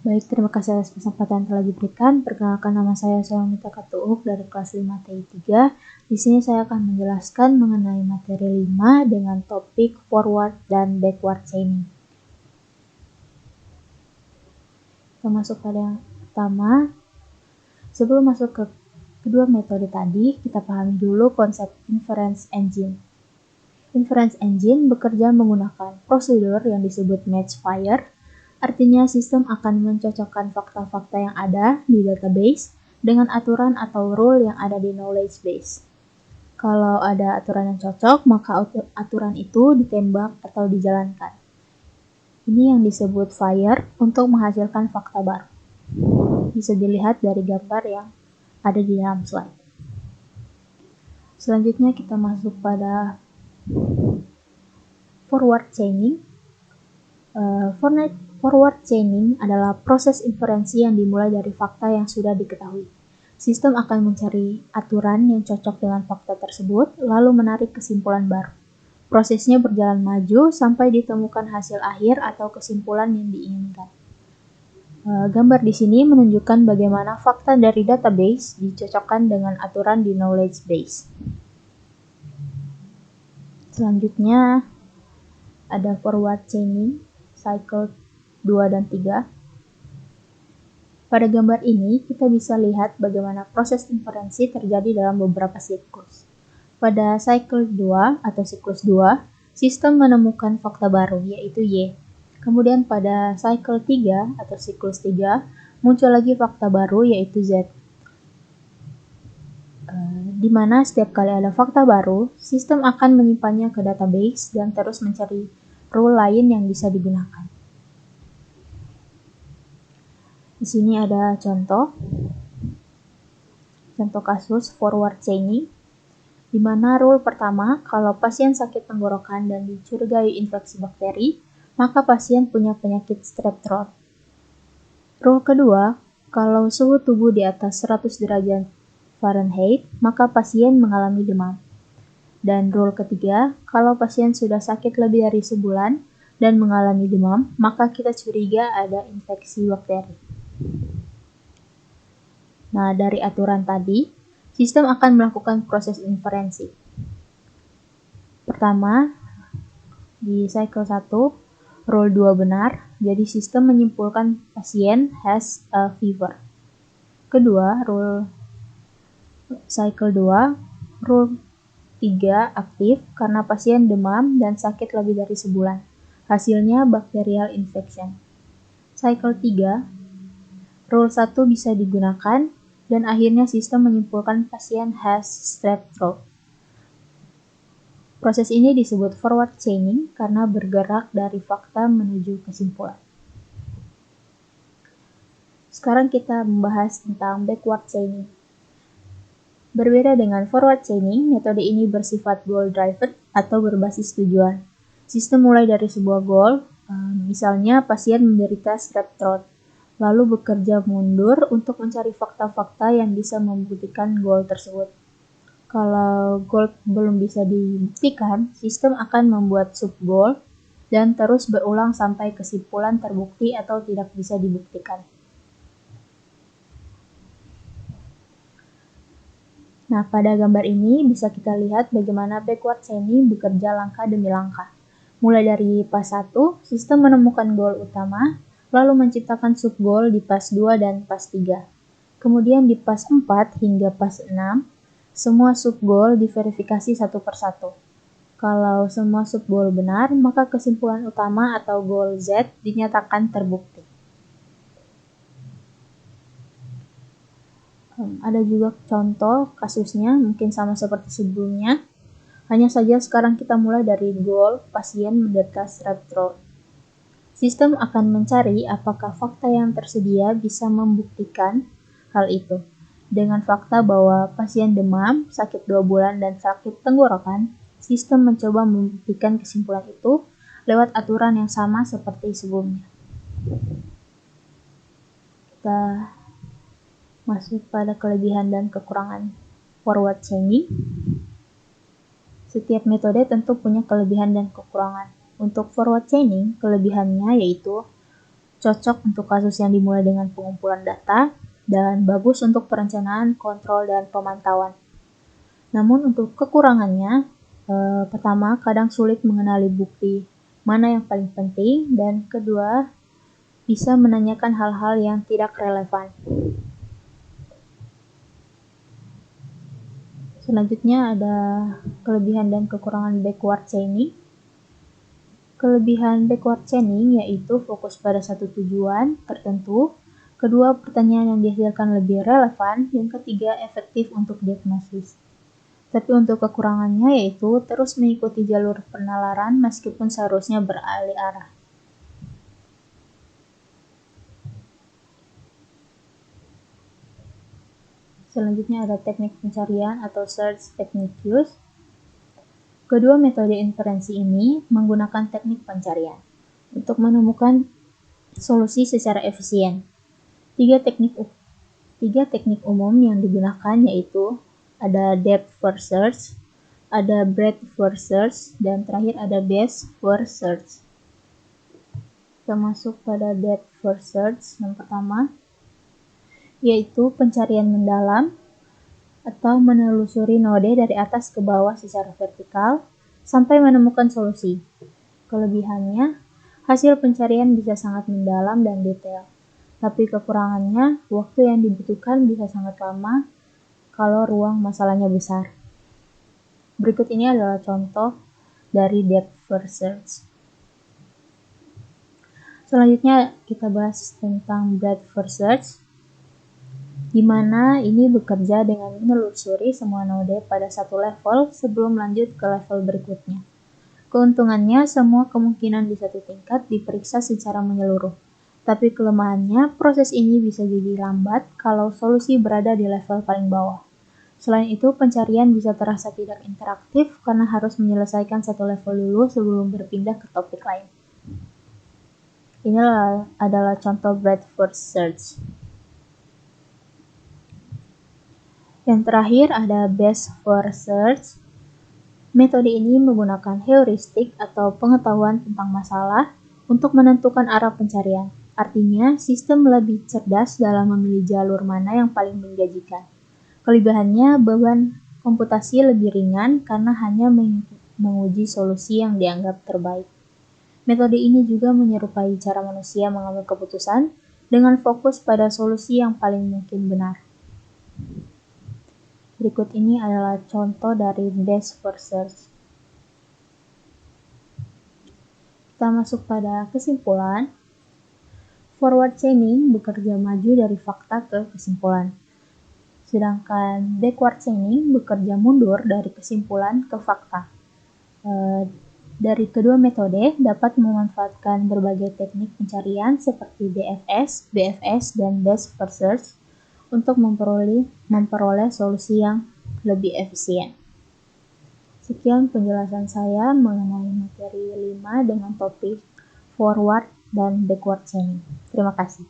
Baik, terima kasih atas kesempatan yang telah diberikan. Perkenalkan, nama saya Solamita Katuuk dari kelas 5 TI 3. Di sini saya akan menjelaskan mengenai materi 5 dengan topik forward dan backward chaining. Kita masuk pada yang pertama. Sebelum masuk ke kedua metode tadi, kita pahami dulu konsep inference engine. Inference engine bekerja menggunakan prosedur yang disebut match fire. Artinya sistem akan mencocokkan fakta-fakta yang ada di database dengan aturan atau rule yang ada di knowledge base. Kalau ada aturan yang cocok, maka aturan itu ditembak atau dijalankan. Ini yang disebut fire untuk menghasilkan fakta baru. Bisa dilihat dari gambar yang ada di dalam slide. Selanjutnya kita masuk pada forward chaining. Forward chaining adalah proses inferensi yang dimulai dari fakta yang sudah diketahui. Sistem akan mencari aturan yang cocok dengan fakta tersebut, lalu menarik kesimpulan baru. Prosesnya berjalan maju sampai ditemukan hasil akhir atau kesimpulan yang diinginkan. Gambar di sini menunjukkan bagaimana fakta dari database dicocokkan dengan aturan di knowledge base. Selanjutnya ada forward chaining, cycle 2 dan 3. Pada gambar ini, kita bisa lihat bagaimana proses inferensi terjadi dalam beberapa siklus. Pada cycle 2 atau siklus 2, sistem menemukan fakta baru, yaitu Y. Kemudian pada cycle 3 atau siklus 3, muncul lagi fakta baru, yaitu Z. Di mana setiap kali ada fakta baru, sistem akan menyimpannya ke database dan terus mencari rule lain yang bisa digunakan. Di sini ada contoh kasus forward chaining, di mana rule pertama, kalau pasien sakit tenggorokan dan dicurigai infeksi bakteri, maka pasien punya penyakit strep throat. Rule kedua, kalau suhu tubuh di atas 100 derajat Fahrenheit, maka pasien mengalami demam. Dan rule ketiga, kalau pasien sudah sakit lebih dari sebulan dan mengalami demam, maka kita curiga ada infeksi bakteri. Nah, dari aturan tadi, sistem akan melakukan proses inferensi. Pertama, di cycle 1, rule 2 benar, jadi sistem menyimpulkan pasien has a fever. Kedua, cycle 2, rule 3 aktif karena pasien demam dan sakit lebih dari sebulan. Hasilnya bacterial infection. Cycle 3, rule 1 bisa digunakan dan akhirnya sistem menyimpulkan pasien has strep throat. Proses ini disebut forward chaining karena bergerak dari fakta menuju kesimpulan. Sekarang kita membahas tentang backward chaining. Berbeda dengan forward chaining, metode ini bersifat goal-driven atau berbasis tujuan. Sistem mulai dari sebuah goal, misalnya pasien menderita strep throat, lalu bekerja mundur untuk mencari fakta-fakta yang bisa membuktikan goal tersebut. Kalau goal belum bisa dibuktikan, sistem akan membuat sub-goal dan terus berulang sampai kesimpulan terbukti atau tidak bisa dibuktikan. Nah, pada gambar ini bisa kita lihat bagaimana backward chaining bekerja langkah demi langkah. Mulai dari pas 1, sistem menemukan goal utama, lalu menciptakan sub-goal di pas 2 dan pas 3. Kemudian di pas 4 hingga pas 6, semua sub-goal diverifikasi satu persatu. Kalau semua sub-goal benar, maka kesimpulan utama atau goal Z dinyatakan terbukti. Ada juga contoh kasusnya, mungkin sama seperti sebelumnya. Hanya saja sekarang kita mulai dari goal pasien menderita strep throat. Sistem akan mencari apakah fakta yang tersedia bisa membuktikan hal itu. Dengan fakta bahwa pasien demam, sakit 2 bulan, dan sakit tenggorokan, sistem mencoba membuktikan kesimpulan itu lewat aturan yang sama seperti sebelumnya. Kita masuk pada kelebihan dan kekurangan forward chaining. Setiap metode tentu punya kelebihan dan kekurangan. Untuk forward chaining, kelebihannya yaitu cocok untuk kasus yang dimulai dengan pengumpulan data, dan bagus untuk perencanaan, kontrol, dan pemantauan. Namun untuk kekurangannya, pertama, kadang sulit mengenali bukti mana yang paling penting, dan kedua, bisa menanyakan hal-hal yang tidak relevan. Selanjutnya ada kelebihan dan kekurangan backward chaining. Kelebihan backward chaining yaitu fokus pada satu tujuan tertentu, kedua, pertanyaan yang dihasilkan lebih relevan, yang ketiga, efektif untuk diagnosis. Tapi untuk kekurangannya yaitu terus mengikuti jalur penalaran meskipun seharusnya beralih arah. Selanjutnya ada teknik pencarian atau search technique use. Kedua metode inferensi ini menggunakan teknik pencarian untuk menemukan solusi secara efisien. Tiga teknik umum yang digunakan yaitu ada depth first search, ada breadth first search, dan terakhir ada best first search. Kita masuk pada depth first search yang pertama, yaitu pencarian mendalam atau menelusuri node dari atas ke bawah secara vertikal sampai menemukan solusi. Kelebihannya, hasil pencarian bisa sangat mendalam dan detail, tapi kekurangannya, waktu yang dibutuhkan bisa sangat lama kalau ruang masalahnya besar. Berikut ini adalah contoh dari depth first search. Selanjutnya kita bahas tentang breadth first search, di mana ini bekerja dengan menelusuri semua node pada satu level sebelum lanjut ke level berikutnya. Keuntungannya, semua kemungkinan di satu tingkat diperiksa secara menyeluruh. Tapi kelemahannya, proses ini bisa jadi lambat kalau solusi berada di level paling bawah. Selain itu, pencarian bisa terasa tidak interaktif karena harus menyelesaikan satu level dulu sebelum berpindah ke topik lain. Ini adalah contoh breadth first search. Yang terakhir ada best first search. Metode ini menggunakan heuristik atau pengetahuan tentang masalah untuk menentukan arah pencarian. Artinya, sistem lebih cerdas dalam memilih jalur mana yang paling menjanjikan. Kelebihannya, beban komputasi lebih ringan karena hanya menguji solusi yang dianggap terbaik. Metode ini juga menyerupai cara manusia mengambil keputusan dengan fokus pada solusi yang paling mungkin benar. Berikut ini adalah contoh dari best first search. Kita masuk pada kesimpulan. Forward chaining bekerja maju dari fakta ke kesimpulan. Sedangkan backward chaining bekerja mundur dari kesimpulan ke fakta. Dari kedua metode dapat memanfaatkan berbagai teknik pencarian seperti DFS, BFS, dan best first search untuk memperoleh solusi yang lebih efisien. Sekian penjelasan saya mengenai materi 5 dengan topik forward dan backward chaining. Terima kasih.